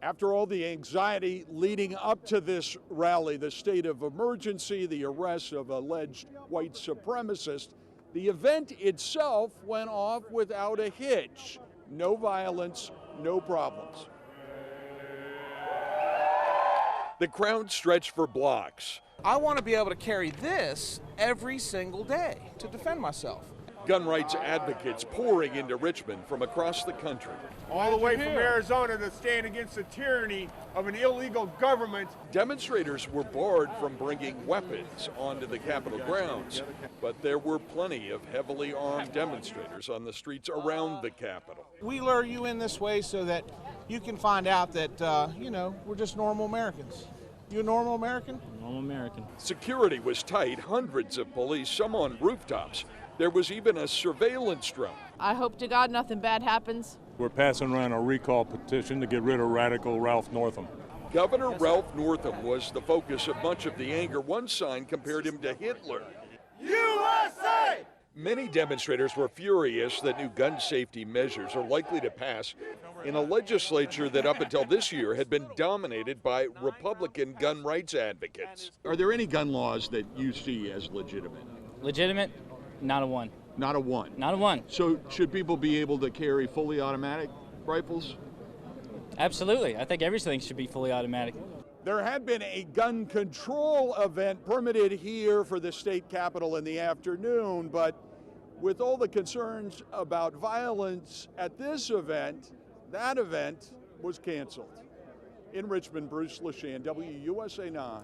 After all the anxiety leading up to this rally, the state of emergency, the arrest of alleged white supremacists, the event itself went off without a hitch. No violence, no problems. The crowd stretched for blocks. I want to be able to carry this every single day to defend myself. Gun rights advocates pouring into Richmond from across the country. All the way from Arizona to stand against the tyranny of an illegal government. Demonstrators were barred from bringing weapons onto the Capitol grounds, but there were plenty of heavily armed demonstrators on the streets around the Capitol. We lure you in this way so that you can find out that, we're just normal Americans. You a normal American? Normal American. Security was tight, hundreds of police, some on rooftops. There was even a surveillance drone. I hope to God nothing bad happens. We're passing around a recall petition to get rid of radical Ralph Northam. Governor Ralph Northam was the focus of much of the anger. One sign compared him to Hitler. USA! Many demonstrators were furious that new gun safety measures are likely to pass in a legislature that up until this year had been dominated by Republican gun rights advocates. Are there any gun laws that you see as legitimate? Legitimate? Not a one. Not a one? Not a one. So should people be able to carry fully automatic rifles? Absolutely. I think everything should be fully automatic. There had been a gun control event permitted here for the state capitol in the afternoon, but with all the concerns about violence at this event, that event was canceled. In Richmond, Bruce LeShan, WUSA 9.